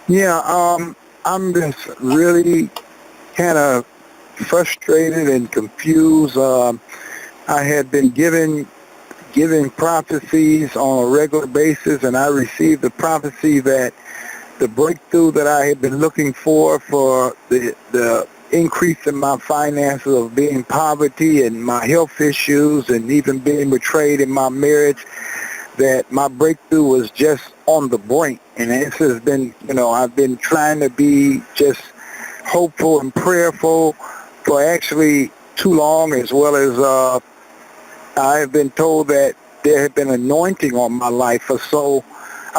Yeah, I'm just really kind of frustrated and confused. I had been given prophecies on a regular basis, and I received the prophecy that the breakthrough that I had been looking for the increase in my finances of being poverty and my health issues and even being betrayed in my marriage, that my breakthrough was just on the brink. And this has been, I've been trying to be just hopeful and prayerful for actually too long, as well as I have been told that there had been anointing on my life for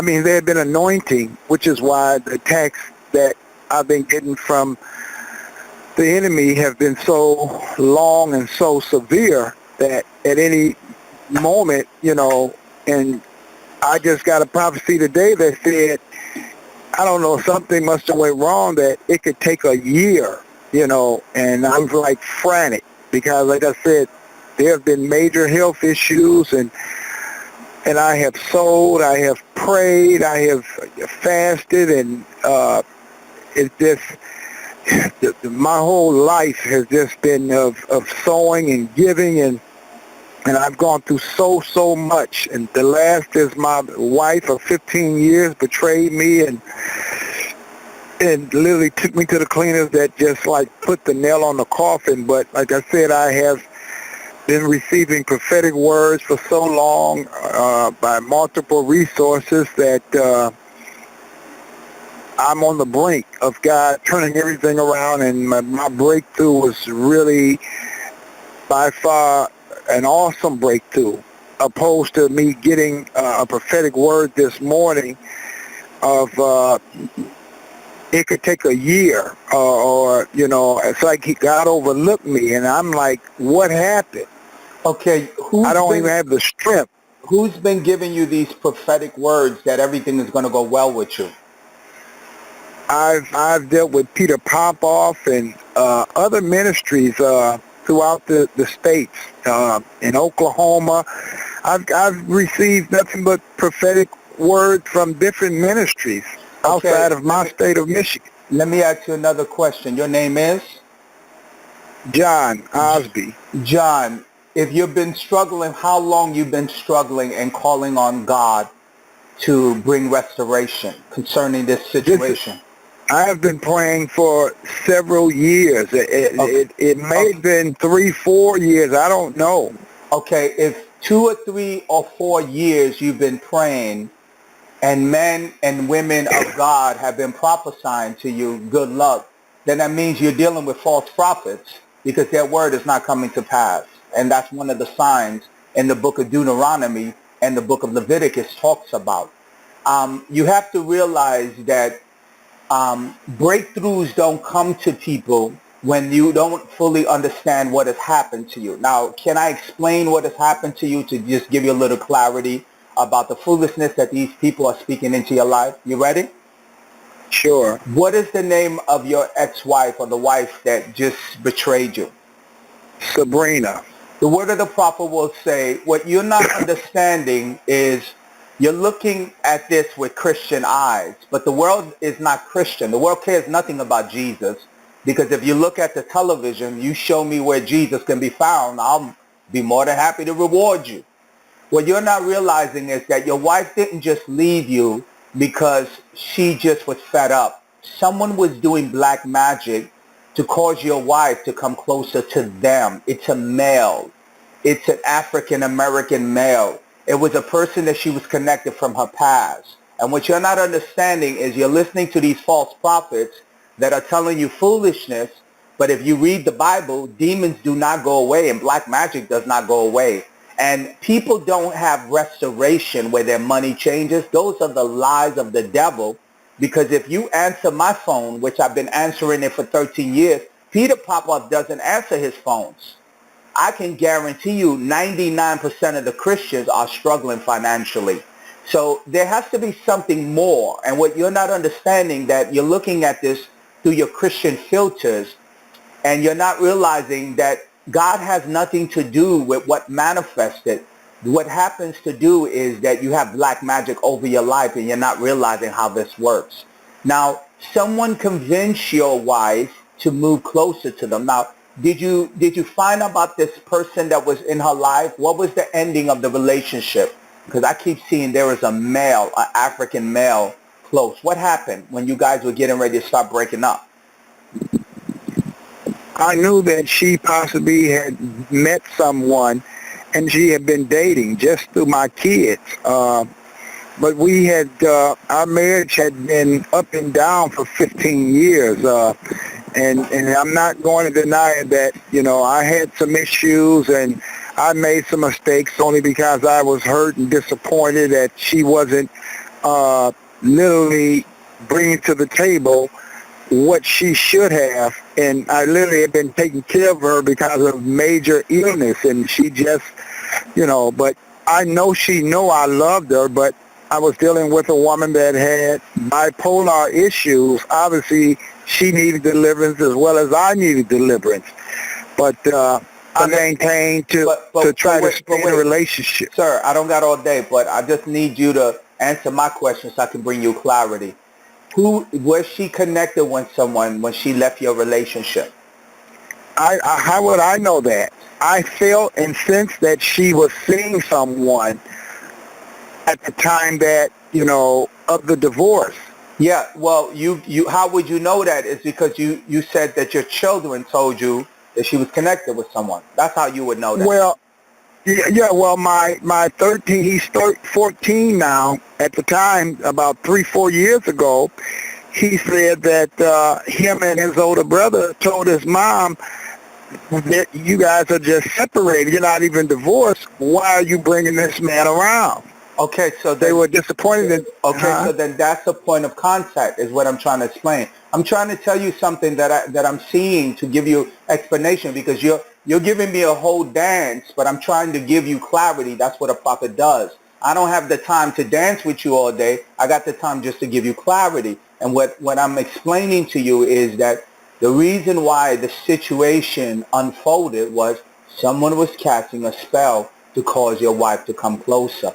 there had been anointing, which is why the attacks that I've been getting from the enemy have been so long and so severe that at any moment, and I just got a prophecy today that said, I don't know, something must have went wrong, that it could take a year, and I was like frantic because, like I said, there have been major health issues, and I have sold, I have prayed, I have fasted, and it's just, my whole life has just been of sowing and giving, and I've gone through so much. And the last is my wife of 15 years betrayed me and literally took me to the cleaners that just like put the nail on the coffin. But like I said, I have been receiving prophetic words for so long by multiple resources that I'm on the brink of God turning everything around, and my breakthrough was really by far an awesome breakthrough, opposed to me getting a prophetic word this morning of it could take a year, or it's like God overlooked me, and I'm like, what happened? Okay, I don't even have the strength. who's been giving you these prophetic words that everything is going to go well with you? I've dealt with Peter Popoff and other ministries throughout the states. In Oklahoma, I've received nothing but prophetic words from different ministries Okay, outside of my state of Michigan. let me ask you another question. Your name is? John Osby. John, if you've been struggling, how long you've been struggling and calling on God to bring restoration concerning this This situation? I have been praying for several years. Okay. It may Okay. have been 3-4 years. I don't know. Okay, if 2 or 3 or 4 years you've been praying and men and women of God have been prophesying to you good luck, then that means you're dealing with false prophets because their word is not coming to pass. And that's one of the signs in the book of Deuteronomy and the book of Leviticus talks about. You have to realize that breakthroughs don't come to people when you don't fully understand what has happened to you. Now, can I explain what has happened to you to just give you a little clarity about the foolishness that these people are speaking into your life? You ready? Sure. What is the name of your ex-wife or the wife that just betrayed you? Sabrina. The word of the prophet will say, what you're not understanding is you're looking at this with Christian eyes, but the world is not Christian. The world cares nothing about Jesus, because if you look at the television, you show me where Jesus can be found, I'll be more than happy to reward you. What you're not realizing is that your wife didn't just leave you because she just was fed up. Someone was doing black magic to cause your wife to come closer to them. It's a male. It's an African American male. It was a person that she was connected from her past. And what you're not understanding is you're listening to these false prophets that are telling you foolishness. But if you read the Bible, demons do not go away and black magic does not go away. And people don't have restoration where their money changes. Those are the lies of the devil. Because if you answer my phone, which I've been answering it for 13 years, Peter Popoff doesn't answer his phones. I can guarantee you 99% of the Christians are struggling financially. So there has to be something more. And what you're not understanding, that you're looking at this through your Christian filters, and you're not realizing that God has nothing to do with what manifested. What happens to do is that you have black magic over your life and you're not realizing how this works. Now, someone convinced your wife to move closer to them. Now, did you find out about this person that was in her life? What was the ending of the relationship? Because I keep seeing there was a male, an African male, close. What happened when you guys were getting ready to start breaking up? I knew that she possibly had met someone and she had been dating just through my kids. But we had, our marriage had been up and down for 15 years. And I'm not going to deny that, I had some issues and I made some mistakes only because I was hurt and disappointed that she wasn't literally bringing to the table what she should have. And I literally have been taking care of her because of major illness. And she just, but I know she know I loved her, but I was dealing with a woman that had bipolar issues. Obviously, she needed deliverance as well as I needed deliverance. But I maintained to try to stay in a relationship. Sir, I don't got all day, but I just need you to answer my question so I can bring you clarity. Was she connected with someone when she left your relationship? How would I know that? I felt and sensed that she was seeing someone at the time that, of the divorce. Yeah, well, you how would you know that? It's because you said that your children told you that she was connected with someone. That's how you would know that. Well, well, my 13, he's 14 now. At the time, about 3-4 years ago, he said that him and his older brother told his mom that you guys are just separated. You're not even divorced. Why are you bringing this man around? Okay, so they were disappointed. So then that's a point of contact is what I'm trying to explain. I'm trying to tell you something that I'm seeing to give you explanation because you're giving me a whole dance, but I'm trying to give you clarity. That's what a prophet does. I don't have the time to dance with you all day. I got the time just to give you clarity. And what I'm explaining to you is that the reason why the situation unfolded was someone was casting a spell to cause your wife to come closer.